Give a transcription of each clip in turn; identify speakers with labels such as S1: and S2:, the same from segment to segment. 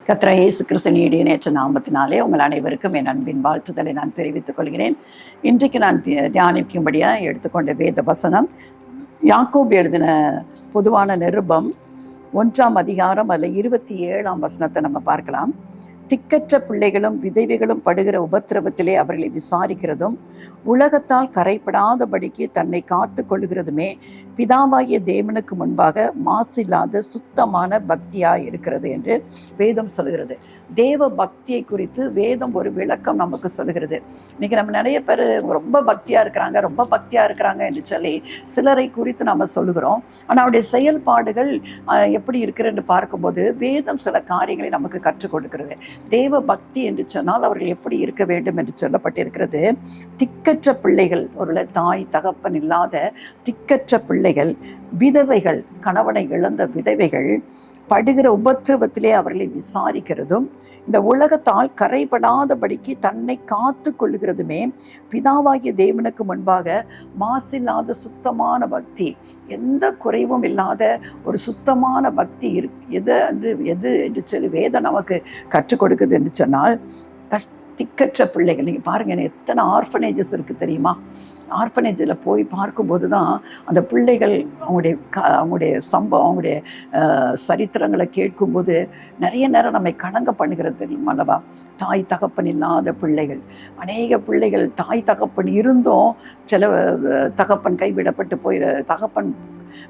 S1: கர்த்தராகிய இயேசு கிறிஸ்துவின் இடையேற்ற நாமத்தினாலே உங்கள் அனைவருக்கும் என் அன்பின் வாழ்த்துதலை நான் தெரிவித்துக் கொள்கிறேன். இன்றைக்கு நான் தியானிக்கும்படியாக எடுத்துக்கொண்ட வேத வசனம் யாக்கோபு எழுதின பொதுவான நிருபம் 1ஆம் அதிகாரம் அதில் 27ஆம் வசனத்தை நம்ம பார்க்கலாம். திக்கற்ற பிள்ளைகளும் விதவைகளும் படுகிற உபத்திரவத்திலே அவர்களை விசாரிக்கிறதும் உலகத்தால் கரைப்படாதபடிக்கு தன்னை காத்து கொள்கிறதுமே பிதாவாகிய தேவனுக்கு முன்பாக மாசில்லாத சுத்தமான பக்தியாய் இருக்கிறது என்று வேதம் சொல்கிறது. தேவ பக்தியை குறித்து வேதம் ஒரு விளக்கம் நமக்கு சொல்கிறது. இன்னைக்கு நம்ம நிறைய பேர் ரொம்ப பக்தியாக இருக்கிறாங்க என்று சொல்லி சிலரை குறித்து நம்ம சொல்லுகிறோம். ஆனால் அவருடைய செயல்பாடுகள் எப்படி இருக்கிறது பார்க்கும்போது வேதம் சில காரியங்களை நமக்கு கற்றுக் கொடுக்கிறது. தேவ பக்தி என்று சொன்னால் அவர்கள் எப்படி இருக்க வேண்டும் என்று சொல்லப்பட்டிருக்கிறது. திக்கற்ற பிள்ளைகள், ஒரு தாய் தகப்பன் இல்லாத திக்கற்ற பிள்ளைகள், விதவைகள், கணவனை இழந்த விதவைகள் படுகிற உபத்திரவத்திலே அவர்களை விசாரிக்கிறதும் இந்த உலகத்தால் கரைபடாதபடிக்கு தன்னை காத்து கொள்ளுகிறதுமே பிதாவாகிய தேவனுக்கு முன்பாக மாசில்லாத சுத்தமான பக்தி, எந்த குறைவும் இல்லாத ஒரு சுத்தமான பக்தி எது என்று சொல்லி வேதம் நமக்கு கற்றுக் கொடுக்குது என்று சொன்னால் திக்கற்ற பிள்ளைகள். நீங்கள் பாருங்கள், எத்தனை ஆர்ஃபனேஜஸ் இருக்குது தெரியுமா? ஆர்ஃபனேஜில் போய் பார்க்கும்போது தான் அந்த பிள்ளைகள் அவங்களுடைய சரித்திரங்களை கேட்கும்போது நிறைய நேரம் நம்மை கணங்க பண்ணுகிறது அல்லவா? தாய் தகப்பன் இல்லாத பிள்ளைகள், அநேக பிள்ளைகள் தாய் தகப்பன் இருந்தும் சில தகப்பன் கைவிடப்பட்டு தகப்பன்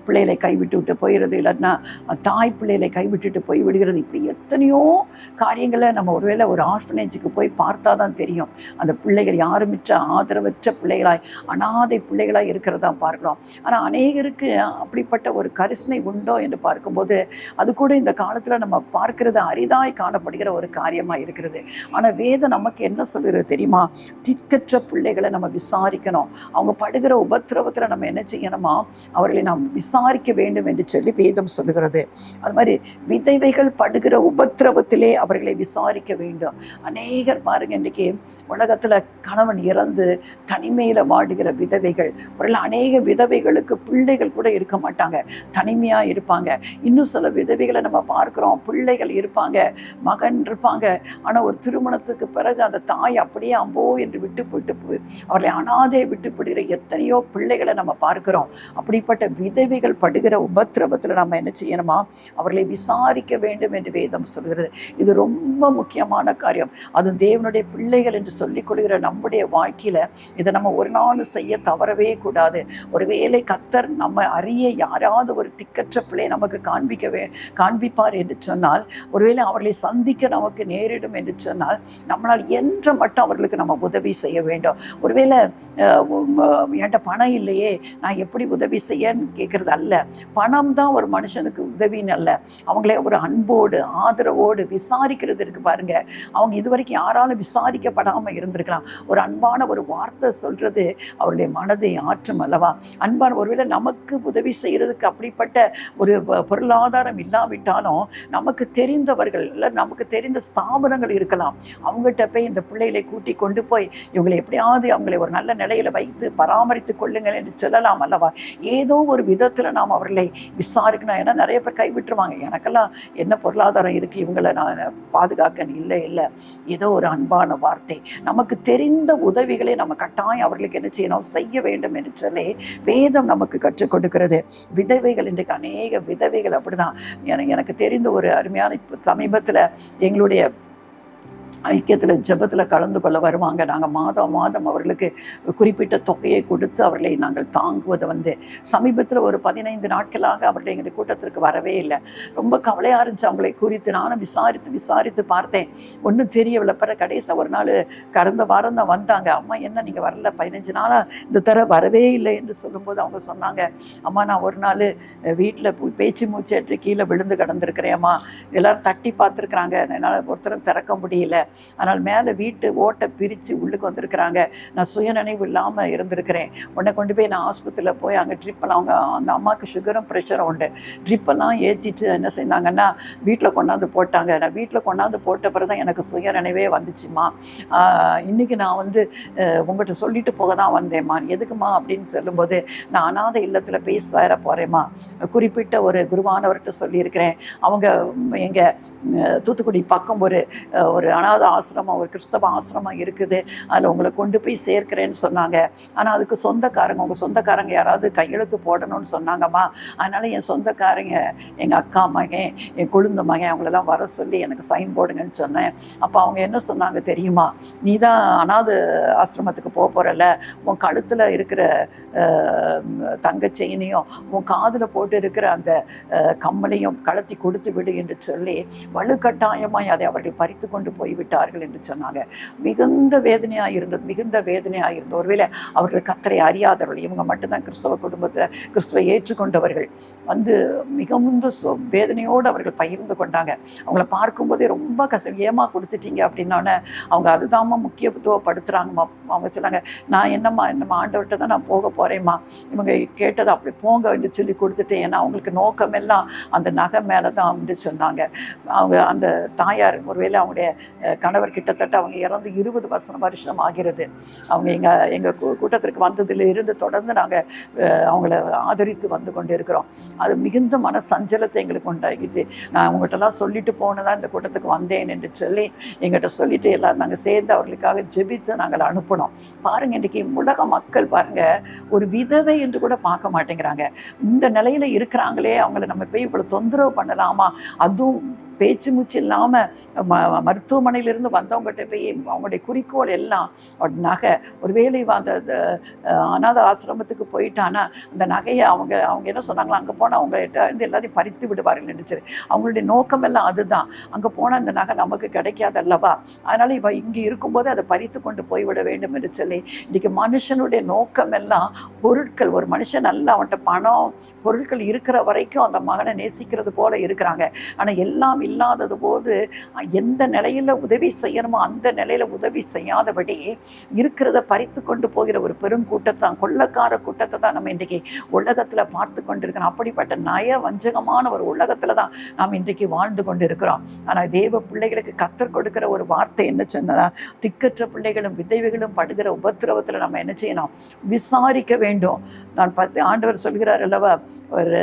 S1: பிள்ளைகளை கைவிட்டு போயிடுறது, இல்லைன்னா தாய் பிள்ளைகளை கைவிட்டுட்டு போய் விடுகிறது. இப்படி எத்தனையோ காரியங்களை நம்ம ஒருவேளை ஒரு ஆர்ஃபனேஜுக்கு போய் பார்த்தா தான் தெரியும். அந்த பிள்ளைகள் யாருமிற்ற ஆதரவற்ற பிள்ளைகளாய், அனாதை பிள்ளைகளாய் இருக்கிறதா பார்க்கலாம். ஆனால் அநேகருக்கு அப்படிப்பட்ட ஒரு கரிசனை உண்டோ என்று பார்க்கும்போது அது கூட இந்த காலத்தில் நம்ம பார்க்கறது அரிதாய் காணப்படுகிற ஒரு காரியமாக இருக்கிறது. ஆனால் வேதம் நமக்கு என்ன சொல்கிறது தெரியுமா? திக்கற்ற பிள்ளைகளை நம்ம விசாரிக்கணும். அவங்க படுகிற உபத்திரவத்தில் நம்ம என்ன செய்யணுமா? அவர்களை நாம் விசாரிக்க வேண்டும் என்று சொல்லி வேதம் சொல்லுகிறது. அது மாதிரி விதவைகள் படுகிற உபத்திரவத்திலே அவர்களை விசாரிக்க வேண்டும். அநேகர் பாருங்க, இன்றைக்கு உலகத்தில் கணவன் இறந்து தனிமையில் வாடுகிற விதவைகள், ஒரு அநேக விதவைகளுக்கு பிள்ளைகள் கூட இருக்க மாட்டாங்க, தனிமையாக இருப்பாங்க. இன்னும் சில விதவைகளை நம்ம பார்க்குறோம், பிள்ளைகள் இருப்பாங்க, மகன் இருப்பாங்க, ஆனால் ஒரு திருமணத்துக்கு பிறகு அந்த தாய் அப்படியே அம்போ என்று விட்டு போய் அவர்களை அனாதை விட்டு போடுகிற எத்தனையோ பிள்ளைகளை நம்ம பார்க்குறோம். அப்படிப்பட்ட விதவைகள் படுகிற உபத்திரவத்தில் நம்ம என்ன செய்யணுமா? அவர்களை விசாரிக்க வேண்டும் என்று வேதம் சொல்கிறது. இது ரொம்ப முக்கியமான காரியம். அது தேவனுடைய பிள்ளைகள் என்று சொல்லிக் கொள்கிற நம்முடைய வாழ்க்கையில் இதை நம்ம ஒரு நாள் செய்ய தவறவே கூடாது. ஒருவேளை கர்த்தர் நம்ம அறிய யாராவது ஒரு திக்கற்ற பிள்ளை நமக்கு காண்பிப்பார் என்று சொன்னால், ஒருவேளை அவர்களை சந்திக்க நமக்கு நேரிடும் என்று சொன்னால், நம்மளால் என்ற மட்டும் அவர்களுக்கு நம்ம உதவி செய்ய வேண்டும். ஒருவேளை என்கிட்ட பணம் இல்லையே, நான் எப்படி உதவி செய்யன்னு கேட்குறது அல்ல. பணம் தான் ஒரு மனுஷனுக்கு உதவின்னு அல்ல. அவங்கள ஒரு அன்போடு ஆதரவோடு விசாரிக்கிறது இருக்கு பாருங்க. அவங்க இதுவரைக்கும் யாராலும் விசாரிக்கப்படாமல் இருந்திருக்கலாம். ஒரு அன்பான ஒரு வார்த்தை சொல்றது அவருடைய மனதை ஆற்றும் அல்லவா? அன்பான ஒருவேளை நமக்கு உதவி செய்யறதுக்கு அப்படிப்பட்ட ஒரு பொருளாதாரம் இல்லாவிட்டாலும் நமக்கு தெரிந்தவர்கள் இல்லை, நமக்கு தெரிந்த ஸ்தாபனங்கள் இருக்கலாம். அவங்ககிட்ட போய் இந்த பிள்ளைகளை கூட்டி கொண்டு போய் இவங்களை எப்படியாவது அவங்களை ஒரு நல்ல நிலையில வைத்து பராமரித்து கொள்ளுங்கள் என்று சொல்லலாம் அல்லவா? ஏதோ ஒரு விதத்தில் நாம் அவர்களை விசாரிக்கணும். ஏன்னா நிறைய பேர் கைவிட்டுருவாங்க, எனக்கெல்லாம் என்ன பொருளாதாரம் இருக்குது, இவங்களை நான் பாதுகாக்க இல்லை. ஏதோ ஒரு அன்பான வார்த்தை, நமக்கு தெரிந்த உதவிகளை நம்ம கட்டாயம் அவர்களுக்கு என்ன செய்யணும், செய்ய வேண்டும் என்று சொல்லி வேதம் நமக்கு கற்றுக் கொடுக்கிறது. விதவைகள், இன்றைக்கு அநேக விதவைகள் அப்படிதான். எனக்கு தெரிந்த ஒரு அருமையான சமீபத்தில் எங்களுடைய ஐக்கியத்தில் ஜெபத்தில் கலந்து கொள்ள வருவாங்க. நாங்கள் மாதம் அவர்களுக்கு குறிப்பிட்ட தொகையை கொடுத்து அவர்களை நாங்கள் தாங்குவதை சமீபத்தில் ஒரு 15 நாட்களாக அவர்கள் எங்கள் கூட்டத்திற்கு வரவே இல்லை. ரொம்ப கவலையாக இருந்துச்சு அவங்களை குறித்து. நானும் விசாரித்து பார்த்தேன், ஒன்றும் தெரியவில்லை. பிற கடைசியில் ஒரு நாள் கடந்த வாரம் தான் வந்தாங்க. அம்மா என்ன நீங்கள் வரல, 15 நாளாக இந்த தர வரவே இல்லை என்று சொல்லும்போது அவங்க சொன்னாங்க, அம்மா நான் ஒரு நாள் வீட்டில் பேச்சு மூச்சேற்று கீழே விழுந்து கிடந்திருக்கிறேன் அம்மா, எல்லோரும் தட்டி பார்த்துருக்குறாங்க, என்னால் ஒருத்தரும் திறக்க முடியல, ஆனால் மேலே வீட்டு ஓட்டை பிரித்து உள்ளுக்கு வந்திருக்கிறாங்க. நான் சுயநினைவு இல்லாமல் இருந்திருக்கிறேன். உடனே கொண்டு போய் நான் ஆஸ்பத்திரியில் போய் அங்கே ட்ரிப்பெல்லாம் அந்த அம்மாவுக்கு சுகரும் ப்ரெஷரும் உண்டு. ட்ரிப்பெல்லாம் ஏற்றிட்டு என்ன செய்தாங்கன்னா வீட்டில் கொண்டாந்து போட்டாங்க. நான் வீட்டில் கொண்டாந்து போட்ட பிறகு தான் எனக்கு சுயநினைவே வந்துச்சுமா. இன்றைக்கி நான் உங்கள்கிட்ட சொல்லிட்டு போக தான் வந்தேம்மா. எதுக்குமா அப்படின்னு சொல்லும்போது, நான் அனாதை இல்லத்தில் போய் சேர போகிறேம்மா. குறிப்பிட்ட ஒரு குருவானவர்கிட்ட சொல்லியிருக்கிறேன். அவங்க எங்கள் தூத்துக்குடி பக்கம் ஒரு அனாத ஆசிரமம், ஒரு கிறிஸ்தவ ஆசிரமம் இருக்குது. அதில் உங்களை கொண்டு போய் சேர்க்கிறேன்னு சொன்னாங்க. ஆனால் அதுக்கு உங்கள் சொந்தக்காரங்க யாராவது கையெழுத்து போடணும்னு சொன்னாங்கம்மா. அதனால் என் சொந்தக்காரங்க, எங்கள் அக்கா மகன், என் கொழுந்த மகன், அவங்களெல்லாம் வர சொல்லி எனக்கு சைன் போடுங்கன்னு சொன்னேன். அப்போ அவங்க என்ன சொன்னாங்க தெரியுமா? நீ தான் அனாத ஆசிரமத்துக்கு போகிறல்ல, உன் கழுத்தில் இருக்கிற தங்க செயினையும் உன் காதில் போட்டு இருக்கிற அந்த கம்மலையும் கலத்தி கொடுத்து விடு என்று சொல்லி வலுக்கட்டாயமாய் அதை அவர்கள் பறித்து கொண்டு போய்விட்டார்கள் என்று சொன்னாங்க. மிகுந்த வேதனையாக இருந்தது. ஒருவேளை அவர்கள் கர்த்தரை அறியாதவர்கள், இவங்க மட்டும்தான் கிறிஸ்தவ குடும்பத்தில் கிறிஸ்துவை ஏற்றுக்கொண்டவர்கள் மிகவும் வேதனையோடு அவர்கள் பகிர்ந்து கொண்டாங்க. அவங்கள பார்க்கும்போதே ரொம்ப கஷ்டம். ஏமா கொடுத்துட்டீங்க அப்படின்னோடனே அவங்க அதுதாம்மா முக்கியத்துவப்படுத்துகிறாங்கம்மா. அவங்க சொன்னாங்க, நான் என்னம்மா ஆண்டவர்கிட்ட தான் நான் போக போகிறேம்மா. இவங்க கேட்டதை அப்படி போங்க என்று சொல்லி கொடுத்துட்டேன். ஏன்னா அவங்களுக்கு நோக்கமெல்லாம் அந்த நகை மேலே தான் அப்படின்னு சொன்னாங்க. அவங்க அந்த தாயார் ஒருவேளை அவங்களுடைய கணவர் கிட்டத்தட்ட அவங்க இறந்து 20 வருஷம் ஆகிறது. அவங்க எங்கள் கூட்டத்திற்கு வந்ததில் இருந்து தொடர்ந்து நாங்கள் அவங்கள ஆதரித்து வந்து கொண்டு இருக்கிறோம். அது மிகுந்த மன சஞ்சலத்தை எங்களுக்கு உண்டாகிச்சு. நான் அவங்ககிட்டலாம் சொல்லிட்டு போனதான் இந்த கூட்டத்துக்கு வந்தேன் என்று சொல்லி எங்கிட்ட சொல்லிட்டு எல்லோரும் நாங்கள் சேர்ந்து அவர்களுக்காக ஜெபித்து நாங்கள் அனுப்பினோம். பாருங்கள், இன்றைக்கி உலக மக்கள் பாருங்கள், ஒரு விதவை என்று கூட பார்க்க மாட்டேங்கிறாங்க. இந்த நிலையில் இருக்கிறாங்களே, அவங்கள நம்ம போய் இவ்வளோ தொந்தரவு பண்ணலாமா? அதுவும் பேச்சு மூச்சு இல்லாமல் மருத்துவமனையிலிருந்து வந்தவங்ககிட்ட போய் அவங்களுடைய குறிக்கோள் எல்லாம் நகை. ஒருவேளை அந்த அனாத ஆசிரமத்துக்கு போயிட்டானா அந்த நகையை அவங்க என்ன சொன்னாங்களோ, அங்கே போனால் அவங்ககிட்ட வந்து எல்லாத்தையும் பறித்து விடுவார்கள் நினச்சி அவங்களுடைய நோக்கம் எல்லாம் அதுதான். அங்கே போனால் அந்த நகை நமக்கு கிடைக்காதல்லவா, அதனால் இங்கே இருக்கும்போது அதை பறித்து கொண்டு போய்விட வேண்டும் என்று சொல்லி இன்றைக்கி மனுஷனுடைய நோக்கம் எல்லாம் பொருட்கள். ஒரு மனுஷன் நல்லா அவன்கிட்ட பணம் பொருட்கள் இருக்கிற வரைக்கும் அந்த மகனை நேசிக்கிறது போல இருக்கிறாங்க. ஆனால் எல்லாம் இல்லாதது போது எந்த நிலையில் உதவி செய்யணுமோ அந்த நிலையில் உதவி செய்யாதபடி இருக்கிறத பறித்து கொண்டு போகிற ஒரு பெருங்கூட்டத்தான், கொள்ளக்கார கூட்டத்தை தான் நம்ம இன்றைக்கி உலகத்தில் பார்த்து கொண்டு இருக்கிறோம். அப்படிப்பட்ட நய வஞ்சகமான ஒரு உலகத்தில் தான் நாம் இன்றைக்கு வாழ்ந்து கொண்டு இருக்கிறோம். ஆனால் தேவ பிள்ளைகளுக்கு கர்த்தர் கொடுக்கிற ஒரு வார்த்தை என்ன சொன்னா, திக்கற்ற பிள்ளைகளும் விதவைகளும் படுகிற உபத்திரவத்தில் நம்ம என்ன செய்யணும்? விசாரிக்க வேண்டும். ஆண்டவர் சொல்கிறார் அல்லவா, ஒரு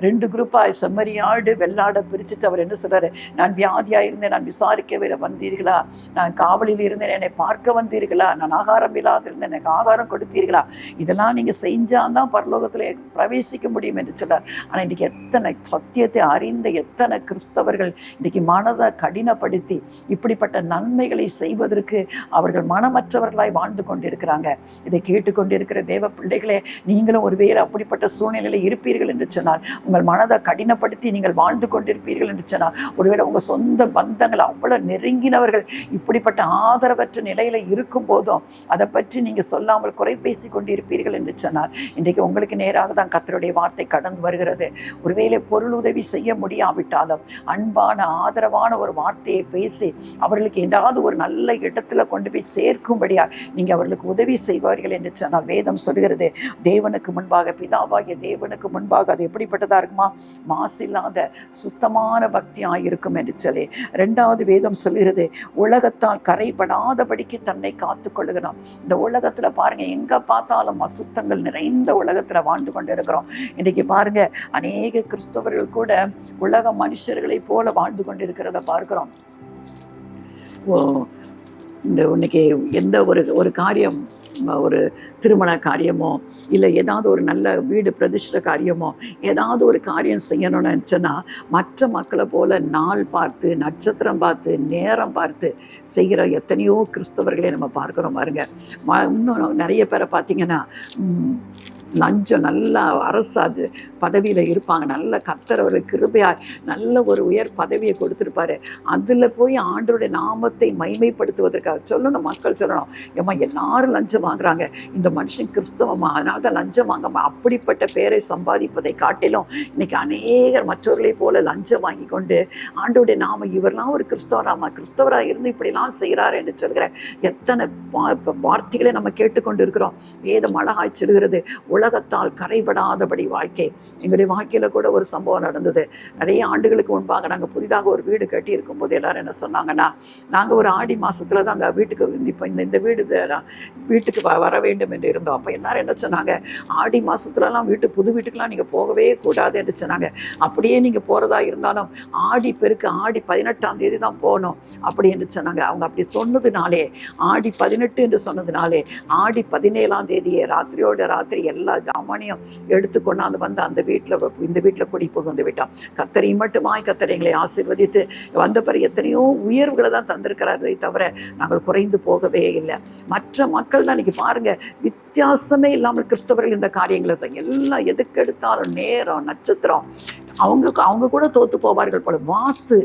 S1: 2 குரூப்பாக செம்மறியாடு வெள்ளாடை பிரிச்சுட்டு அவர் என்ன சொல்கிறார், நான் வியாதியாக இருந்தேன், நான் விசாரிக்க வந்தீர்களா? நான் காவலில் இருந்தேன், என்னை பார்க்க வந்தீர்களா? நான் ஆகாரம் இல்லாதிருந்தேன், எனக்கு ஆகாரம் கொடுத்தீர்களா? இதெல்லாம் நீங்கள் செஞ்சால் தான் பரலோகத்தில் பிரவேசிக்க முடியும் என்று சொன்னார். ஆனால் இன்றைக்கி எத்தனை சத்தியத்தை அறிந்த எத்தனை கிறிஸ்தவர்கள் இன்றைக்கி மனதை கடினப்படுத்தி இப்படிப்பட்ட நன்மைகளை செய்வதற்கு அவர்கள் மனமற்றவர்களாய் வாழ்ந்து கொண்டிருக்கிறாங்க. இதை கேட்டுக்கொண்டிருக்கிற தேவ பிள்ளைகளே, நீங்களும் ஒருவேளை அப்படிப்பட்ட சூழ்நிலையில் இருப்பீர்கள் என்று சொன்னால், உங்கள் மனதை கடினப்படுத்தி நீங்கள் வாழ்ந்து கொண்டிருப்பீர்கள் என்று சொன்னால், ஒருவேளை உங்கள் சொந்த பந்தங்கள் அவ்வளோ நெருங்கினவர்கள் இப்படிப்பட்ட ஆதரவற்ற நிலையில் இருக்கும் போதும் அதை பற்றி நீங்கள் சொல்லாமல் குறை பேசி கொண்டிருப்பீர்கள் என்று சொன்னால், இன்றைக்கு உங்களுக்கு நேராக தான் கர்த்தருடைய வார்த்தை கடந்து வருகிறது. ஒருவேளை பொருள் உதவி செய்ய முடியாவிட்டாலும் அன்பான ஆதரவான ஒரு வார்த்தையை பேசி அவர்களுக்கு ஏதாவது ஒரு நல்ல இடத்துல கொண்டு போய் சேர்க்கும்படியா நீங்கள் அவர்களுக்கு உதவி செய்வார்கள் என்று சொன்னால், வேதம் சொல்கிறது, தேவனுக்கு முன்பாக, பிதாவாகிய தேவனுக்கு முன்பாக அது எப்படிப்பட்டதாக இருக்குமா? மாசில்லாத சுத்தமான பக்தியாக இருக்கும் என்று சொல்லி 2வது வேதம் சொல்கிறது, உலகத்தால் கரைபடாதபடிக்கு தன்னை காத்து கொள்ளுகிறோம். இந்த உலகத்தில் பாருங்கள், எங்கே பார்த்தாலும் அசுத்தங்கள் நிறைந்த உலகத்தில் வாழ்ந்து கொண்டு இருக்கிறோம். இன்றைக்கி பாருங்கள், அநேக கிறிஸ்தவர்கள் கூட உலக மனுஷர்களை போல வாழ்ந்து கொண்டு இருக்கிறத பார்க்குறோம். இன்னைக்கு எந்த ஒரு காரியம், ஒரு திருமண காரியமோ இல்லை ஏதாவது ஒரு நல்ல வீடு பிரதிஷ்ட காரியமோ ஏதாவது ஒரு காரியம் செய்யணும்னு நினச்சோன்னா மற்ற மக்களை போல் நாள் பார்த்து நட்சத்திரம் பார்த்து நேரம் பார்த்து செய்கிற எத்தனையோ கிறிஸ்தவர்களே நம்ம பார்க்குறோம். பாருங்க, இன்னும் நிறைய பேரை பார்த்திங்கன்னா லஞ்சம் நல்லா அரசு பதவியில் இருப்பாங்க, நல்ல கர்த்தர் அவர்களுக்கு கிருபையாக நல்ல ஒரு உயர் பதவியை கொடுத்துருப்பாரு. அதில் போய் ஆண்டவருடைய நாமத்தை மைமைப்படுத்துவதற்காக சொல்லணும், மக்கள் சொல்லணும், ஏம்மா எல்லாரும் லஞ்சம் வாங்குறாங்க, இந்த மனுஷன் கிறிஸ்தவமா, அதனால தான் லஞ்சம் வாங்கம்மா. அப்படிப்பட்ட பேரை சம்பாதிப்பதை காட்டிலும் இன்னைக்கு அநேகர் மற்றவர்களை போல லஞ்சம் வாங்கி கொண்டு ஆண்டவருடைய நாம இவரெல்லாம் ஒரு கிறிஸ்தவராக இருந்து இப்படிலாம் செய்கிறார் என்று சொல்கிற எத்தனை வார்த்தைகளை நம்ம கேட்டுக்கொண்டு இருக்கிறோம். வேதம் அழகாய் சொல்கிறது, உலகத்தால் கரைபடாதபடி வாழ்க்கை. எங்களுடைய வாழ்க்கையில் கூட ஒரு சம்பவம் நடந்தது. நிறைய ஆண்டுகளுக்கு முன்பாக நாங்கள் புதிதாக ஒரு வீடு கட்டி இருக்கும்போது எல்லாரும் என்ன சொன்னாங்கன்னா, நாங்கள் ஒரு ஆடி மாதத்தில் தான் அந்த வீட்டுக்கு இப்போ இந்த வீட்டுக்கு வர வேண்டும் என்று இருந்தோம். அப்போ எல்லாரும் என்ன சொன்னாங்க, ஆடி மாதத்துலலாம் புது வீட்டுக்கெலாம் நீங்கள் போகவே கூடாது என்று சொன்னாங்க. அப்படியே நீங்கள் போகிறதா இருந்தாலும் ஆடி பெருக்கு ஆடி 18ஆம் தேதி தான் போகணும் அப்படி என்று சொன்னாங்க. அவங்க அப்படி சொன்னதுனாலே, ஆடி 18 என்று சொன்னதுனாலே, ஆடி 17ஆம் தேதியே ராத்திரியோட ராத்திரி எல்லா ஜாமானையும் எடுத்து கொண்டாந்து வந்து அந்த இந்த வீட்டில் குடி புகுந்து விட்டோம். கர்த்தரை மட்டுமாய் கர்த்தர் எங்களை ஆசீர்வதித்து வந்த பிறகு எத்தனையோ உயர்வுகளை தான் தந்திருக்கிறாரே தவிர நாங்கள் குறைந்து போகவே இல்லை. மற்ற மக்கள் தான் இன்னைக்கு பாருங்க, வித்தியாசமே இல்லாமல் கிறிஸ்தவர்கள் இந்த காரியங்களை எல்லாம் எதுக்கு எடுத்தாலும் நேரம் நட்சத்திரம் அவங்க கூட தோற்று போவார்கள் போல. வாஸ்து,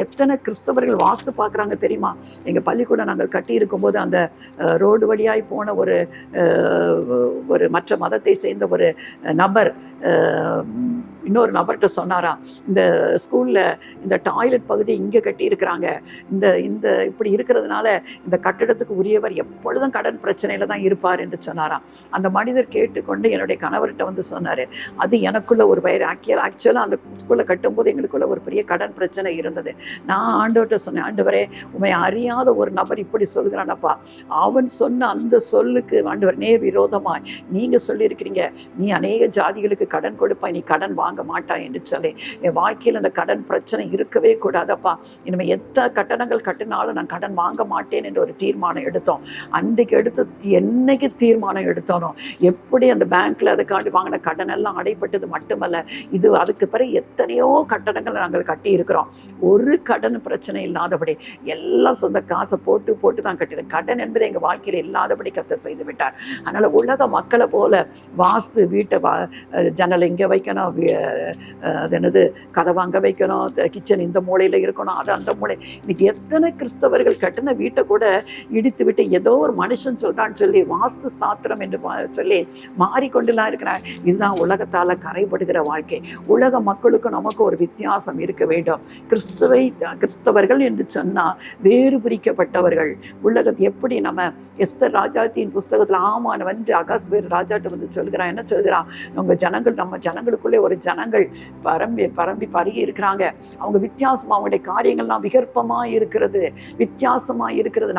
S1: எத்தனை கிறிஸ்தவர்கள் வாஸ்து பார்க்குறாங்க தெரியுமா? எங்கள் பள்ளிக்கூடம் நாங்கள் கட்டி இருக்கும்போது அந்த ரோடு வழியாய் போன ஒரு மற்ற மதத்தை சேர்ந்த ஒரு நபர் இன்னொரு நபர்கிட்ட சொன்னாராம், இந்த ஸ்கூலில் இந்த டாய்லெட் பகுதி இங்கே கட்டியிருக்கிறாங்க, இந்த இப்படி இருக்கிறதுனால இந்த கட்டிடத்துக்கு உரியவர் எப்பொழுதும் கடன் பிரச்சனையில் தான் இருப்பார் என்று சொன்னாராம். அந்த மனிதர் கேட்டுக்கொண்டு என்னுடைய கணவர்கிட்ட வந்து சொன்னார், அது எனக்குள்ள ஒரு பயிர் ஆக்சுவலாக அந்த ஸ்கூலில் கட்டும்போது எங்களுக்குள்ள ஒரு பெரிய கடன் பிரச்சனை இருந்தது. நான் ஆண்டவர்கிட்ட சொன்னேன், ஆண்டவரே உண்மை அறியாத ஒரு நபர் இப்படி சொல்கிறானப்பா, அவன் சொன்ன அந்த சொல்லுக்கு ஆண்டவர் நேர் விரோதமாய் நீங்கள் சொல்லியிருக்கிறீங்க, நீ அநேக ஜாதிகளுக்கு கடன் கொடுப்பாய், நீ கடன் வாங்க மாட்டாய் என்று சொல்லி என் வாழ்க்கையில் அந்த கடன் பிரச்சனை இருக்கவே கூடாதப்பா, இனிமேல் எத்தனை கட்டணங்கள் கட்டினாலும் நான் கடன் வாங்க மாட்டேன் என்று ஒரு தீர்மானம் எடுத்தோம். அன்றைக்கு என்னைக்கு தீர்மானம் எடுத்தோனோ, எப்படி அந்த பேங்க்ல அதுக்காண்டி வாங்கின கடன் எல்லாம் அடைப்பட்டது மட்டுமல்ல, இது அதுக்கு பிறகு எத்தனையோ கட்டணங்கள் நாங்கள் கட்டி இருக்கிறோம். ஒரு கடன் பிரச்சனை இல்லாதபடி எல்லாம் சொந்த காசை போட்டு தான் கட்டினோம். கடன் என்பது எங்கள் வாழ்க்கையில் இல்லாதபடி கர்த்தர் செய்து விட்டார். அதனால் உலக மக்களை போல வாஸ்து வீட்டை ஜன்னல் இங்கே வைக்கணும், அது என்னது கதவை அங்கே வைக்கணும், கிச்சன் இந்த மூலையில் இருக்கணும், அது அந்த மூளை. இன்னைக்கு எத்தனை கிறிஸ்தவர்கள் கட்டின வீட்டை கூட இடித்து விட்டு ஏதோ ஒரு மனுஷன் சொல்கிறான்னு சொல்லி வாஸ்து ஸ்தாத்திரம் என்று சொல்லி மாறிக்கொண்டுலாம் இருக்கிறார். இதுதான் உலகத்தால் கரைபடுகிற வாழ்க்கை. உலக மக்களுக்கும் நமக்கு ஒரு வித்தியாசம் இருக்க வேண்டும். கிறிஸ்தவர்கள் என்று சொன்னால் வேறு பிரிக்கப்பட்டவர்கள். உலகத்தை எப்படி நம்ம எஸ்தர் ராஜாத்தின் புஸ்தகத்தில் ஆமான் வந்து அகாஸ்வேர் ராஜாட்ட வந்து சொல்கிறான், என்ன சொல்கிறான், நம்ம ஜனங்களுக்குள்ளே ஒரு ஜனங்கள் பரம்பி பருகி இருக்கிறாங்க, அவங்க வித்தியாசமாக, அவங்களுடைய காரியங்கள்லாம் விகற்பமாக இருக்கிறது,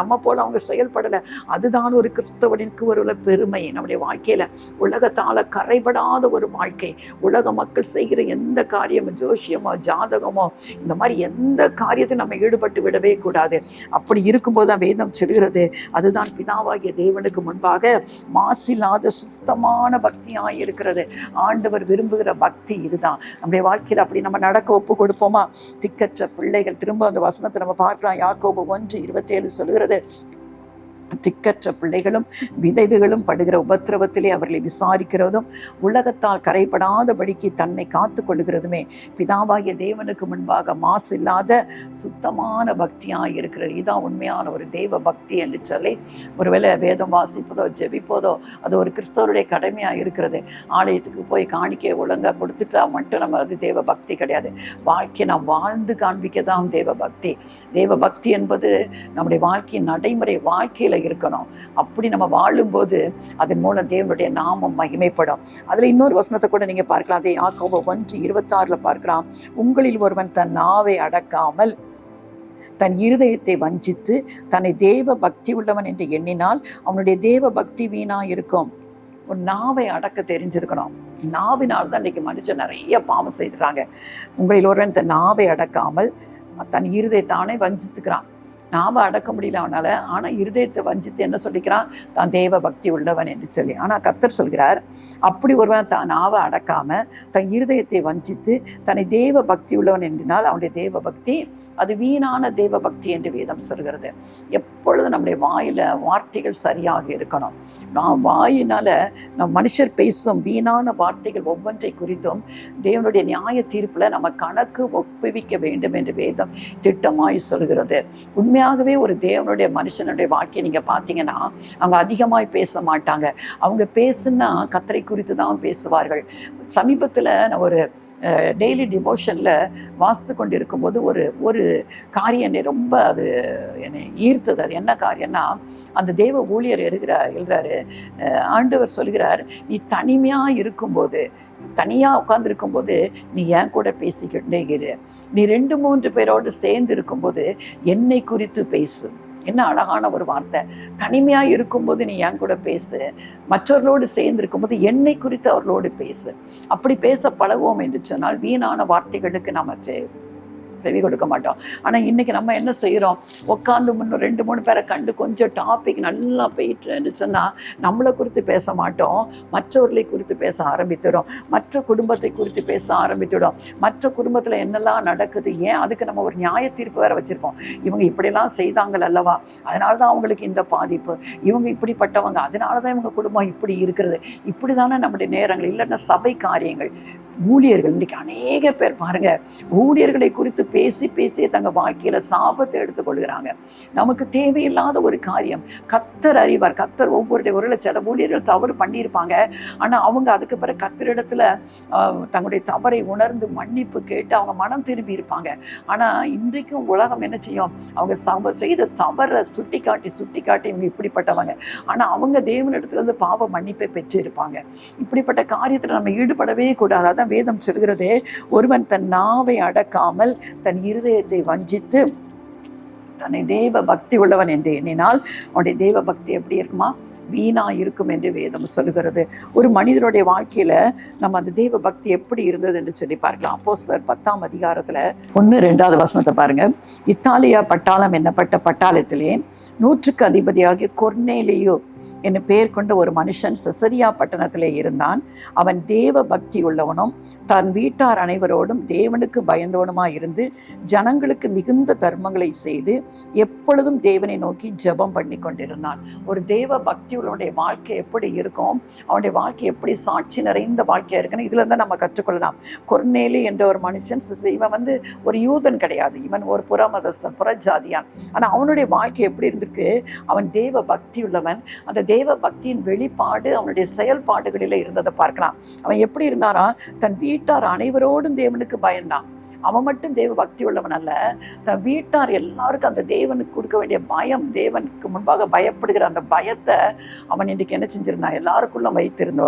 S1: நம்ம போல அவங்க செயல்படலை. அதுதான் ஒரு கிறிஸ்தவனுக்கு ஒரு பெருமை. நம்முடைய வாழ்க்கையில் உலகத்தால் கரைபடாத ஒரு வாழ்க்கை. உலக மக்கள் செய்கிற எந்த காரியமோ, ஜோசியமோ, ஜாதகமோ, இந்த மாதிரி எந்த காரியத்தை நம்ம ஈடுபட்டு விடவே கூடாது. அப்படி இருக்கும்போது தான் வேதம் சொல்கிறது, அதுதான் பிதாவாகிய தேவனுக்கு முன்பாக மாசில்லாத சுத்தமான பக்தியாக இருக்கிறது. ஆண்டவர் விரும்புகிற பக்தி இதுதான். நம்முடைய வாழ்க்கையில் அப்படி நம்ம நடக்க ஒப்பு கொடுப்போமா? திக்கற்ற பிள்ளைகள், திரும்ப அந்த வசனத்தை நம்ம பார்க்கலாம். யாக்கோபு 1:27 சொல்கிறது, திக்கற்ற பிள்ளைகளும் விதைவுகளும் படுகிற உபத்திரவத்திலே அவர்களை விசாரிக்கிறதும் உலகத்தால் கரைபடாதபடிக்கு தன்னை காத்து கொள்ளுகிறதுமே பிதாவாகிய தேவனுக்கு முன்பாக மாசு இல்லாத சுத்தமான பக்தியாக இருக்கிறது. இதுதான் உண்மையான ஒரு தெய்வ பக்தி என்று சொல்லி, ஒருவேளை வேதம் வாசிப்பதோ ஜெபிப்பதோ அது ஒரு கிறிஸ்தவருடைய கடமையாக இருக்கிறது. ஆலயத்துக்கு போய் காணிக்கையை ஒழுங்காக கொடுத்துட்டா மட்டும் நம்ம அது தெய்வ பக்தி கிடையாது. வாழ்க்கையை நாம் வாழ்ந்து காண்பிக்க தான் தெய்வ பக்தி. தெய்வ பக்தி என்பது நம்முடைய வாழ்க்கையின் நடைமுறை வாழ்க்கையில் இருக்கணும். அப்படி நம்ம வாழும்போது அதன் மூலம் தேவனுடைய நாமம் மகிமைப்படும். அதுல இன்னொரு வசனத்தை கூட நீங்க பார்க்கலாம். அதே யாக்கோபு 1:26 பார்க்கலாம். உங்களில் ஒருவன் தன் நாவை அடக்காமல் தன் இருதயத்தை வஞ்சித்து தன்னை தேவ பக்தி உள்ளவன் என்று எண்ணினால் அவனுடைய தேவ பக்தி வீணா இருக்கும். ஒரு நாவை அடக்க தெரிஞ்சிருக்கணும். நாவினால் தான் இன்னைக்கு மனுஷன் நிறைய பாவம் செய்துறாங்க. உங்களில் ஒருவன் தன் நாவை அடக்காமல் தன் இருதயத்தானே வஞ்சித்துக்கிறான். நாவை அடக்க முடியல அவனால். ஆனால் இருதயத்தை வஞ்சித்து என்ன சொல்லிக்கிறான்? தான் தேவ பக்தி உள்ளவன் என்று சொல்லி. ஆனால் கர்த்தர் சொல்கிறார், அப்படி ஒருவன் தான் நாவை அடக்காமல் தன் இருதயத்தை வஞ்சித்து தன்னை தேவ பக்தி உள்ளவன் என்றினால் அவனுடைய தேவ பக்தி அது வீணான தேவ பக்தி என்று வேதம் சொல்கிறது. எப்பொழுதும் நம்முடைய வாயில் வார்த்தைகள் சரியாக இருக்கணும். வாயினால் மனுஷர் பேசும் வீணான வார்த்தைகள் ஒவ்வொன்றை குறித்தும் தேவனுடைய நியாய தீர்ப்பில் நம்ம கணக்கு ஒப்புவிக்க வேண்டும் என்று வேதம் திட்டமாய் சொல்கிறது. உண்மையாகவே ஒரு தேவனுடைய மனுஷனுடைய வாழ்க்கையை நீங்கள் பார்த்தீங்கன்னா அவங்க அதிகமாய் பேச மாட்டாங்க. அவங்க பேசுனா கர்த்தரை குறித்து தான் பேசுவார்கள். சமீபத்தில் நான் ஒரு டெய்லி டிவோஷனில் வாசித்து கொண்டு இருக்கும்போது ஒரு காரியம் என்னை ரொம்ப அது என்னை ஈர்த்தது. அது என்ன காரியம்னா, அந்த தேவ ஊழியர் எழுதுறாரு, ஆண்டவர் சொல்கிறார், நீ தனிமையாக இருக்கும்போது, தனியாக உட்கார்ந்துருக்கும்போது நீ என் கூட பேசிக்கிட்டே இரு. நீ 2-3 பேரோடு சேர்ந்து இருக்கும்போது என்னை குறித்து பேசு. என்ன அழகான ஒரு வார்த்தை. தனிமையாக இருக்கும்போது நீ என் கூட பேசு, மற்றவர்களோடு சேர்ந்து இருக்கும்போது என்னை குறித்து அவர்களோடு பேசு. அப்படி பேச பழகுவோம் என்று சொன்னால் வீணான வார்த்தைகளுக்கு நம்ம செவி கொடுக்க மாட்டோம். ஆனால் இன்றைக்கி நம்ம என்ன செய்கிறோம்? உட்காந்து 2-3 பேரை கண்டு கொஞ்சம் டாபிக் நல்லா போயிட்டுன்னு சொன்னால் நம்மளை குறித்து பேச மாட்டோம், மற்றவர்களை குறித்து பேச ஆரம்பித்துடும், மற்ற குடும்பத்தை குறித்து பேச ஆரம்பித்துடும். மற்ற குடும்பத்தில் என்னெல்லாம் நடக்குது, ஏன் அதுக்கு நம்ம ஒரு நியாய தீர்ப்பு வேறு வச்சுருப்போம். இவங்க இப்படிலாம் செய்தாங்கள் அல்லவா, அதனால தான் அவங்களுக்கு இந்த பாதிப்பு, இவங்க இப்படிப்பட்டவங்க, அதனால தான் இவங்க குடும்பம் இப்படி இருக்கிறது. இப்படி தானே நம்முடைய நேரங்கள். இல்லைன்னா சபை காரியங்கள், ஊழியர்கள், இன்றைக்கி அநேக பேர் பாருங்கள், ஊழியர்களை குறித்து பேசி பேசி தங்கள் வாழ்க்கையில் சாபத்தை எடுத்துக்கொள்கிறாங்க. நமக்கு தேவையில்லாத ஒரு காரியம். கர்த்தர் அறிவார். கர்த்தர் ஒவ்வொருடைய சில ஊழியர்கள் தவறு பண்ணியிருப்பாங்க. ஆனால் அவங்க அதுக்கு பிறகு கர்த்தரிடத்தில் தங்களுடைய தவறை உணர்ந்து மன்னிப்பு கேட்டு அவங்க மனம் திரும்பி இருப்பாங்க. ஆனால் இன்றைக்கும் உலகம் என்ன செய்யும்? அவங்க செய்த தவறை சுட்டி காட்டி இவங்க இப்படிப்பட்டவங்க. ஆனால் அவங்க தேவனிடத்துலேருந்து பாவ மன்னிப்பை பெற்று இருப்பாங்க. இப்படிப்பட்ட காரியத்தில் நம்ம ஈடுபடவே கூடாது. அதான் வேதம் சொல்கிறது, ஒருவன் தன் நாவை அடக்காமல் தன் இருதயத்தை வஞ்சித்து தன்னை தேவ பக்தி உள்ளவன் என்று எண்ணினால் அவனுடைய தேவ பக்தி எப்படி இருக்குமா? வீணா இருக்கும் என்று வேதம் சொல்கிறது. ஒரு மனிதனுடைய வாழ்க்கையில நம்ம அந்த தேவ பக்தி எப்படி இருந்தது என்று சொல்லி பார்க்கலாம். அப்போஸ்தலர் 10ஆம் அதிகாரத்துல 1-2 வசனத்தை பாருங்க. இத்தாலியா பட்டாளம் என்னப்பட்ட பட்டாளத்திலே 100க்கு அதிபதியாகிய கொர்நேலியு என்ன பெயர் கொண்ட ஒரு மனுஷன் செசரியா பட்டணத்திலே இருந்தான். அவன் தேவ பக்தி உள்ளவனும் தன் வீட்டார் அனைவரோடும் தேவனுக்கு பயந்தவனுமாய் இருந்து ஜனங்களுக்கு மிகுந்த தர்மங்களை செய்து எப்பொழுதும் தேவனை நோக்கி ஜெபம் பண்ணி கொண்டிருந்தான். ஒரு தேவ பக்தி உள்ளவனுடைய வாழ்க்கை எப்படி இருக்கும்? அவனுடைய வாழ்க்கை எப்படி சாட்சி நிறைந்த வாழ்க்கையா இருக்குன்னு இதுல இருந்தா நம்ம கற்றுக்கொள்ளலாம். கொர்நேலி என்ற ஒரு மனுஷன், இவன் ஒரு யூதன் கிடையாது, இவன் ஒரு புறமதஸ்தன், புறஜாதியான். ஆனா அவனுடைய வாழ்க்கை எப்படி இருந்திருக்கு? அவன் தேவ பக்தி உள்ளவன். அந்த தேவ பக்தியின் வெளிப்பாடு அவனுடைய செயல்பாடுகளில் இருந்ததை பார்க்கலாம். அவன் எப்படி இருந்தானா? தன் வீட்டார் அனைவரோடும் தேவனுக்கு பயந்தான். அவன் மட்டும் தேவ பக்தி உள்ளவன் அல்ல, தன் வீட்டார் எல்லாருக்கும் அந்த தேவனுக்கு கொடுக்க வேண்டிய பயம், தேவனுக்கு முன்பாக பயப்படுகிற அந்த பயத்தை அவன் இன்றைக்கு என்ன செஞ்சிருந்தான்? எல்லாருக்குள்ள வைத்திருந்த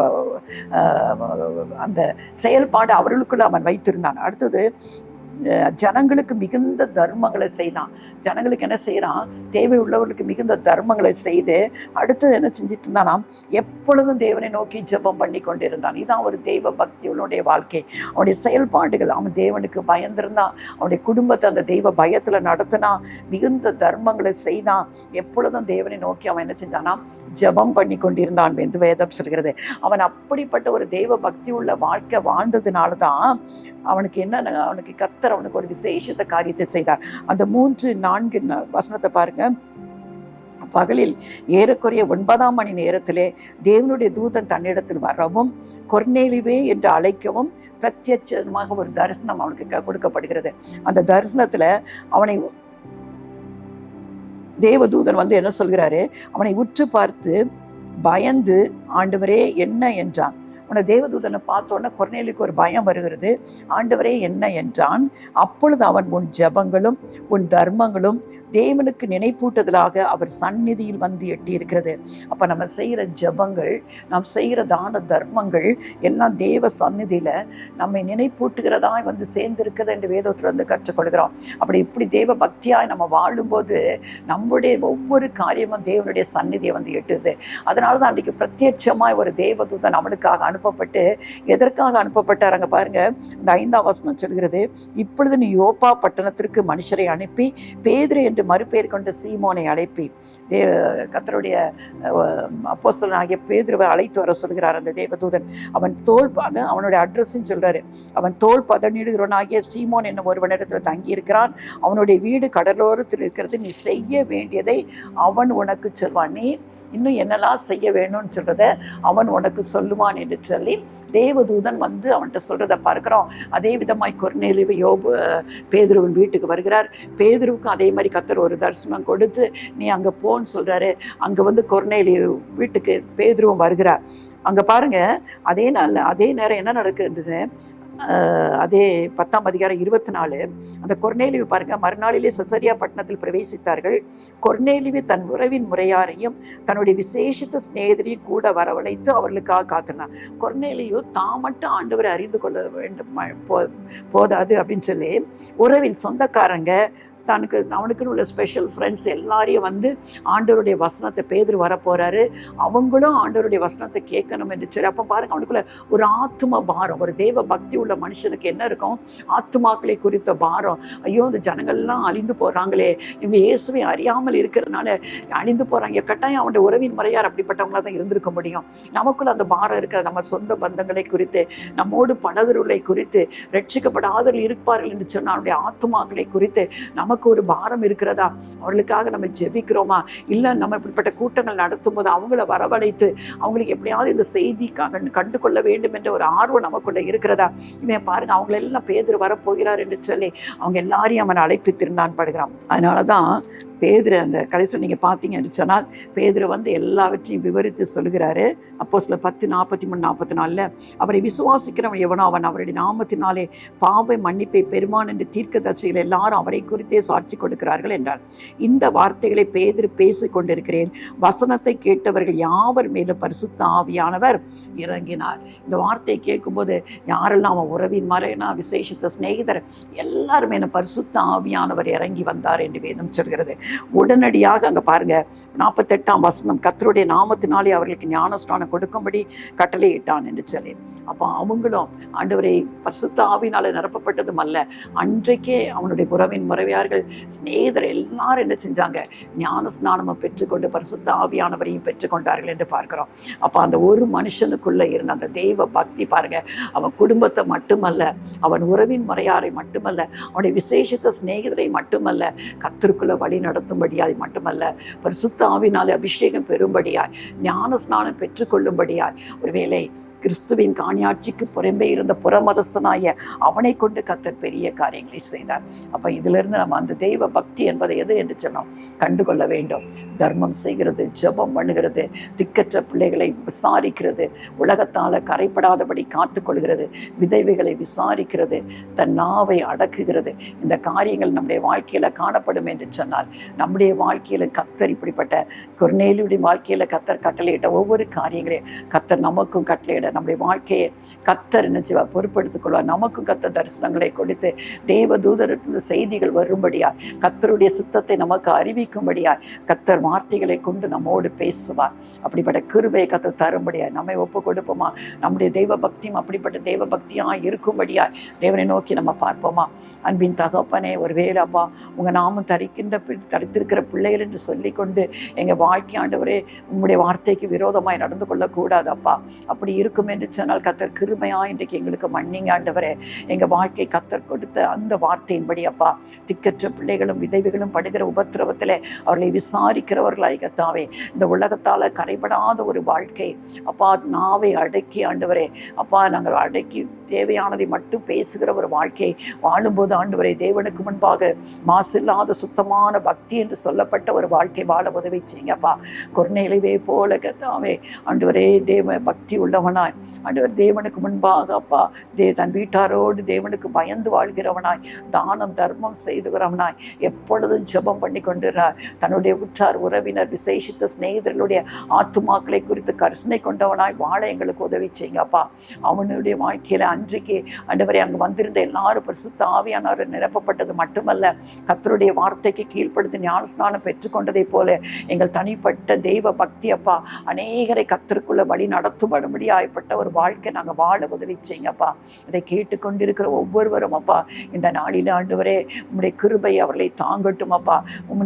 S1: அந்த செயல்பாடு அவர்களுக்குள்ள அவன் வைத்திருந்தான். அடுத்தது, ஜனங்களுக்கு மிகுந்த தர்மங்களை செய்தான். ஜனங்களுக்கு என்ன செய்யறான்? தேவை உள்ளவர்களுக்கு மிகுந்த தர்மங்களை செய்து அடுத்தது என்ன செஞ்சுட்டு இருந்தானா? எப்பொழுதும் தேவனை நோக்கி ஜெபம் பண்ணி கொண்டிருந்தான். இதுதான் ஒரு தெய்வ பக்தி உள்ளவனுடைய வாழ்க்கை. அவனுடைய செயல்பாடுகள், அவன் தேவனுக்கு பயந்திருந்தான், அவனுடைய குடும்பத்தை அந்த தெய்வ பயத்துல நடத்தினான், மிகுந்த தர்மங்களை செய்தான், எப்பொழுதும் தேவனை நோக்கி அவன் என்ன செஞ்சானா? ஜெபம் பண்ணி கொண்டிருந்தான் என்று வேதம் சொல்கிறது. அவன் அப்படிப்பட்ட ஒரு தெய்வ பக்தி உள்ள வாழ்க்கை வாழ்ந்ததுனாலதான் அவனுக்கு அவனுக்கு கர்த்தர் அவனுக்கு ஒரு விசேஷத்த காரியத்தை செய்தார். அந்த 3-4 வசனத்தை பாருங்க. பகலில் ஏறக்குறைய 9ஆம் மணி நேரத்திலே தேவனுடைய தூதன் தன்னிடத்தில் வரவும் கொர்நேலியுவே என்று அழைக்கவும் பிரத்யட்சமாக ஒரு தரிசனம் அவனுக்கு கொடுக்கப்படுகிறது. அந்த தரிசனத்துல அவனை தேவதூதன் என்ன சொல்கிறாரு? அவனை உற்று பார்த்து பயந்து, ஆண்டவரே என்ன என்றான். உன்னை தேவதூதனை பார்த்தோன்னே கொர்நேலியுக்கு ஒரு பயம் வருகிறது. ஆண்டவரே என்ன என்றான். அப்பொழுது அவன், உன் ஜெபங்களும் உன் தர்மங்களும் தேவனுக்கு நினைப்பூட்டுதலாக அவர் சந்நிதியில் வந்து எட்டி இருக்கிறது. அப்போ நம்ம செய்கிற ஜெபங்கள், நாம் செய்கிற தான தர்மங்கள் எல்லாம் தேவ சந்நிதியில் நம்மை நினைப்பூட்டுகிறதா சேர்ந்திருக்கிறது என்று வேதத்தில் கற்றுக்கொள்கிறோம். அப்படி இப்படி தேவ பக்தியாய் நம்ம வாழும்போது நம்முடைய ஒவ்வொரு காரியமும் தேவனுடைய சந்நிதியை எட்டுது. அதனால தான் அன்றைக்கு பிரத்யட்சமாய் ஒரு தேவதூதன் அவனுக்காக அனுப்பப்பட்டு, எதற்காக அனுப்பப்பட்டார் அங்கே பாருங்க. அந்த 5ஆம் வசனம் சொல்கிறது, இப்பொழுது நீ யோப்பா பட்டணத்திற்கு மனுஷரை அனுப்பி பேதுரு என்று மறுபெயர் கொண்ட சீமோனை அழைப்பி கர்த்தருடைய அப்போஸ்தலனாகிய பேதுருவை அழைத்து வர சொல்கிறார் அந்த தேவதூதன். அவன் அவனுடைய அட்ரஸும் சொல்றாரு. அவன் தோல் பதனிடுகிறவனாகிய சீமோன் என்னும் ஒருவனிடத்தில் தங்கி இருக்கிறான். அவனுடைய வீடு கடலோரத்தில் இருக்கிறது. நீ செய்ய வேண்டியதை அவன் உனக்கு சொல்வான். நீ இன்னும் என்னெல்லாம் செய்ய வேணும்னு சொல்றத அவன் உனக்கு சொல்லுவான் என்று சொல்லி தேவதூதன் வந்து அவன்கிட்ட சொல்றதை பார்க்கிறோம். அதே விதமாய் கொர்நேலியு யோபு பேதுருவின் வீட்டுக்கு வருகிறார். பேதுருவுக்கும் அதே மாதிரி கர்த்தர் ஒரு தரிசனம் கொடுத்து நீ அங்கே போன்னு சொல்றாரு. அங்கே வந்து கொர்நேலியு வீட்டுக்கு பேதுருவும் வருகிறார். அங்கே பாருங்க, அதே நேரம் என்ன நடக்குதுன்னு அதே 10ஆம் அதிகாரம் 24 அந்த கொர்நேலியு பாருங்க, மறுநாளிலே செசரியா பட்டணத்தில் பிரவேசித்தார்கள். கொர்நேலியு தன் உறவின் முறையாரையும் தன்னுடைய விசேஷித்த சிநேகிதரையும் கூட வரவழைத்து அவர்களுக்காக காத்திருந்தான். கொர்நேலியு தான் மட்டும் ஆண்டவரை அறிந்து கொள்ள வேண்டும் போதாது அப்படின்னு சொல்லி உறவின் சொந்தக்காரங்க அவனுக்குன்னு உள்ள ஸ்பெஷல் ஃப்ரெண்ட்ஸ் எல்லாரையும் வந்து ஆண்டவருடைய வசனத்தை பேதுரு வரப்போகிறாரு, அவங்களும் ஆண்டவருடைய வசனத்தை கேட்கணும் என்று சொல்லி. அப்போ பாருங்க, அவனுக்குள்ள ஒரு ஆத்தும பாரம், ஒரு தேவ பக்தி உள்ள மனுஷனுக்கு என்ன இருக்கும்? ஆத்துமாக்களை குறித்த பாரம். ஐயோ, இந்த ஜனங்கள்லாம் அழிந்து போகிறாங்களே, இவங்க இயேசுவை அறியாமல் இருக்கிறதுனால அழிந்து போகிறாங்க. கட்டாயம் அவனுடைய உறவின் முறையார் அப்படிப்பட்டவங்களாக தான் இருந்திருக்க முடியும். நமக்குள்ள அந்த பாரம் இருக்கிற நம்ம சொந்த பந்தங்களை குறித்து, நம்மோடு பழகுறவர்களை குறித்து, ரட்சிக்கப்படாதவர்கள் இருப்பார்கள் என்று சொன்ன அவனுடைய ஆத்துமாக்களை குறித்து நமக்கு ஒரு பாரம் இருக்கிறதா? அவர்களுக்காக நம்ம ஜெபிக்கிறோமா? இல்லை நம்ம இப்படிப்பட்ட கூட்டங்கள் நடத்தும் போது அவங்கள வரவழைத்து அவங்களுக்கு எப்படியாவது இந்த செய்தி கண்டு கொள்ள வேண்டும் என்ற ஒரு ஆர்வம் நமக்குள்ள இருக்கிறதா? இவன் பாருங்க, அவங்களெல்லாம் பேதுரு வரப்போகிறார் என்று சொல்லி அவங்க எல்லாரையும் அவன் அழைப்பித்திருந்தான் படுகிறான். அதனாலதான் பேதுரு அந்த கடைசியில் நீங்கள் பார்த்தீங்கன்னு சொன்னால் பேதுரு வந்து எல்லாவற்றையும் விவரித்து சொல்கிறாரு. அப்போஸ்தலர் 10:43-44 அவரை விசுவாசிக்கிறவன் எவனோ அவன் அவருடைய நாமத்தினாலே பாவ மன்னிப்பை பெறுவான் என்று தீர்க்கதரிசிகள் எல்லாரும் அவரை குறித்தே சாட்சி கொடுக்கிறார்கள் என்றார். இந்த வார்த்தைகளை பேதுரு பேசிக் கொண்டிருக்கிறேன். வசனத்தை கேட்டவர்கள் யாவர் மேலும் பரிசுத்த ஆவியானவர் இறங்கினார். இந்த வார்த்தையை கேட்கும்போது யாரெல்லாம் அவன் உறவின் மறைனா விசேஷித்த சிநேகிதர் எல்லாருமே பரிசுத்த ஆவியானவர் இறங்கி வந்தார் என்று வேதம் சொல்கிறது. உடனடியாக அங்கே பாருங்க, 48ஆம் வசனம், கர்த்தருடைய நாமத்தினாலே அவர்களுக்கு ஞானஸ்நானம் கொடுக்கும்படி கட்டளையிட்டான் என்று சொல்லி. அப்போ அவங்களும் ஆண்டவரை பரிசுத்த ஆவியினால நிரப்பப்பட்டதும் அல்ல, அன்றைக்கே அவனுடைய உறவின் முறையார்கள் சிநேகிதர் எல்லாரும் என்ன செஞ்சாங்க? ஞானஸ்நானமும் பெற்றுக்கொண்டு பரிசுத்த ஆவியானவரையும் பெற்றுக்கொண்டார்கள் என்று பார்க்கிறோம். அப்போ அந்த ஒரு மனுஷனுக்குள்ள இருந்த அந்த தெய்வ பக்தி பாருங்க, அவன் குடும்பத்தை மட்டுமல்ல, அவன் உறவின் முறையாரை மட்டுமல்ல, அவனுடைய விசேஷித்த சிநேகிதரை மட்டுமல்ல, கர்த்தருக்குள்ள வழி நடத்தும்படியாய் மட்டுமல்ல, பரிசுத்த ஆவியினாலே அபிஷேகம் பெறும்படியாய், ஞான ஸ்நானம் பெற்றுக்கொள்ளும்படியாய், ஒருவேளை கிறிஸ்துவின் காணியாட்சிக்கு புறம்பே இருந்த புறமதஸ்தனாய அவனை கொண்டு கர்த்தர் பெரிய காரியங்களை செய்தார். அப்போ இதிலிருந்து நம்ம அந்த தெய்வ பக்தி என்பதை எது என்று சொன்னோம் கண்டுகொள்ள வேண்டும். தர்மம் செய்கிறது, ஜெபம் பண்ணுகிறது, திக்கற்ற பிள்ளைகளை விசாரிக்கிறது, உலகத்தால் கரைப்படாதபடி காத்துக்கொள்கிறது, விதைவைகளை விசாரிக்கிறது, தன் நாவை அடக்குகிறது. இந்த காரியங்கள் நம்முடைய வாழ்க்கையில் காணப்படும் என்று சொன்னால், நம்முடைய வாழ்க்கையில் கர்த்தர் இப்படிப்பட்ட கொர்நேலியுடைய வாழ்க்கையில் கர்த்தர் கட்டளையிட்ட ஒவ்வொரு காரியங்களையும் கர்த்தர் நமக்கும் கட்டளையிட நம்முடைய வாழ்க்கையை கர்த்தர் என்ன செய்வார்? பொறுப்படுத்திக் கொள்வார். நமக்கும் கர்த்தர் தரிசனங்களை கொடுத்து தேவ தூதரிலிருந்து செய்திகள் வரும்படியார், கர்த்தருடைய சித்தத்தை நமக்கு அறிவிக்கும்படியார் கர்த்தர் வார்த்தைகளை கொண்டு நம்மோடு பேசுவார். அப்படிப்பட்ட கிருபையை கர்த்தர் தரும்படியார் நம்மை ஒப்பு கொடுப்போமா? நம்முடைய தெய்வ பக்தியும் அப்படிப்பட்ட தெய்வ பக்தியாக இருக்கும்படியார் தேவனை நோக்கி நம்ம பார்ப்போமா? அன்பின் தகப்பனே, ஒருவேளை அப்பா உங்கள் நாமும் தரித்திருக்கிற பிள்ளைகள் என்று சொல்லிக்கொண்டு எங்கள் வாழ்க்கை ஆண்டவரே உங்களுடைய வார்த்தைக்கு விரோதமாய் நடந்து கொள்ளக்கூடாது அப்பா. அப்படி இருக்கும் என்று சொன்னால் கர்த்தர் கிருபையாக இன்றைக்கு எங்களுக்கு மன்னிங்க ஆண்டவரே. எங்கள் வாழ்க்கை கர்த்தர் கொடுத்த அந்த வார்த்தையின்படி அப்பா, திக்கற்ற பிள்ளைகளும் விதைவுகளும் படுகிற உபத்திரவத்தில் அவர்களை விசாரிக்கிறவர்களாய் கர்த்தாவே, இந்த உலகத்தால் கரைபடாத ஒரு வாழ்க்கை அப்பா, நாவை அடக்கி ஆண்டவரே அப்பா, நாங்கள் அடக்கி தேவையானதை மட்டும் பேசுகிற ஒரு வாழ்க்கை வாழும்போது ஆண்டவரே, தேவனுக்கு முன்பாக மாசில்லாத சுத்தமான பக்தி என்று சொல்லப்பட்ட ஒரு வாழ்க்கை வாழ உதவி செய்யுங்கப்பா. கொர்நேலியுவை போல கர்த்தாவே ஆண்டவரே, தேவ பக்தி உள்ளவனாய் ஆண்டவர் தேவனுக்கு முன்பாக அப்பா தன் வீட்டாரோடு தேவனுக்கு பயந்து வாழ்கிறவனாய், தானம் தர்மம் செய்துகிறவனாய், எப்பொழுதும் ஜெபம் பண்ணி கொண்டிருக்கிறார். தன்னுடைய உற்றார் உறவினர் விசேஷித்த சிநேகிதர்களுடைய ஆத்துமாக்களை குறித்து கருணை கொண்டவனாய் வாழ எங்களுக்கு உதவி செய்யுங்கப்பா. அவனுடைய வாழ்க்கையில் அன்றைக்கு ஆண்டவரே அங்கு வந்திருந்த எல்லாரும் பரிசுத்த ஆவியானவர் நிரப்பப்பட்டது மட்டுமல்ல, கர்த்தருடைய வார்த்தைக்கு கீழ்ப்படுத்தி ஞானஸ்நானம் பெற்றுக்கொண்டதை போல எங்கள் தனிப்பட்ட தெய்வ பக்தி அப்பா அநேகரை கர்த்தருக்குள்ள வழி நடத்தும்படியாய் அப்படிப்பட்ட ஒரு வாழ்க்கை நாங்கள் வாழ உதவி செய்யுங்கப்பா. இதை கேட்டுக்கொண்டிருக்கிற ஒவ்வொருவரும் அப்பா, இந்த நாளில் ஆண்டவரே உம்முடைய கிருபை அவர்களை தாங்கட்டும் அப்பா.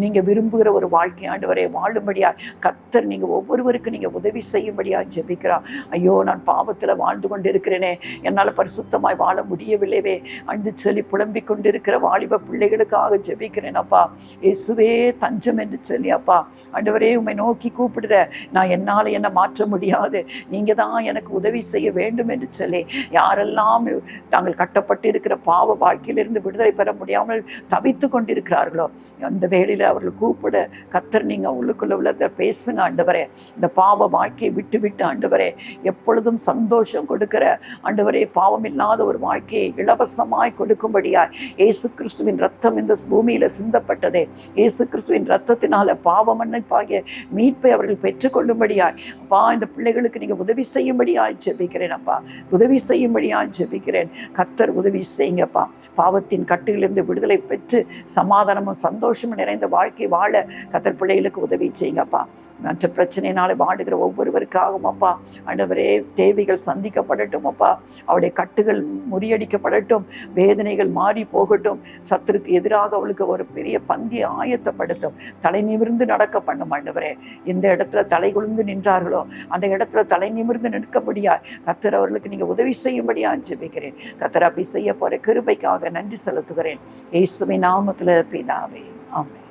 S1: நீங்கள் விரும்புகிற ஒரு வாழ்க்கை ஆண்டவரே வாழும்படியா கர்த்தர் நீங்கள் ஒவ்வொருவருக்கு நீங்கள் உதவி செய்யும்படியா ஜெபிக்கிறா. ஐயோ, நான் பாவத்தில் வாழ்ந்து கொண்டு இருக்கிறேனே, என்னால் பரிசுத்தமாய் வாழ முடியவில்லைவே அன்று சொல்லி புலம்பிக் கொண்டிருக்கிற வாலிப பிள்ளைகளுக்காக ஜெபிக்கிறேன் அப்பா. இயேசுவே தஞ்சம் என்று சொல்லி அப்பா ஆண்டவரே உம்மை நோக்கி கூப்பிடுற, நான் என்னால் என்னை மாற்ற முடியாது, நீங்கள் தான் எனக்கு உதவி செய்ய வேண்டும் என்று சொல்லி யாரெல்லாம் தாங்கள் கட்டப்பட்டு இருக்கிற பாவ வாழ்க்கையிலிருந்து விடுதலை பெற முடியாமல் தவித்து கொண்டிருக்கிறார்களோ அந்த வேளையில் அவர்கள் கூப்பிட கர்த்தர் நீங்கள் உள்ளுக்குள்ள உள்ளதை பேசுங்க ஆண்டவரே. இந்த பாவ வாழ்க்கையை விட்டு விட்டு ஆண்டவரே எப்பொழுதும் சந்தோஷம் கொடுக்கிற ஆண்டவரே பாவம் இல்லாத ஒரு வாழ்க்கையை இலவசமாய் கொடுக்கும்படியாய் இயேசு கிறிஸ்துவின் ரத்தம் இந்த பூமியில் சிந்தப்பட்டதே. இயேசு கிறிஸ்துவின் ரத்தத்தினால பாவ மன்னிப்பாகிய மீட்பை அவர்கள் பெற்றுக்கொள்ளும்படியாய் அப்பா இந்த பிள்ளைகளுக்கு நீங்கள் உதவி செய்யும்படியாய் ஜெபிக்கிறேன் அப்பா. உதவி செய்யும்படியாய் ஜெபிக்கிறேன். கர்த்தர் உதவி செய்யுங்கப்பா. பாவத்தின் கட்டுகளிலிருந்து விடுதலை பெற்று சமாதானமும் சந்தோஷமும் நிறைந்த வாழ்க்கை வாழ கர்த்தர் பிள்ளைகளுக்கு உதவி செய்யுங்கப்பா. மற்ற பிரச்சனையினால வாடுகிற ஒவ்வொருவருக்காகவும் அப்பா ஆண்டவரே தேவைகள் சந்திக்கப்படட்டும் அப்பா. அவருடைய கட்டுகள் முறியடிக்கப்படட்டும், வேதனைகள் மாறி போகட்டும். சத்துருக்கு எதிராக அவளுக்கு ஒரு பெரிய பந்தியை ஆயத்தப்படுத்தும். தலை நிமிர்ந்து நடக்க பண்ணும் ஆண்டவரே. இந்த இடத்துல தலை குலுந்து நின்றார்களோ அந்த இடத்துல தலை நிமிர்ந்து நிற்க முடியாது. கர்த்தர் அவர்களுக்கு நீங்கள் உதவி செய்யும்படியா ஜெபிக்கிறேன். கர்த்தர் அப்படி செய்ய போகிற கிருபைக்காக நன்றி செலுத்துகிறேன். இயேசுவின் நாமத்தில் பிதாவே, ஆமென்.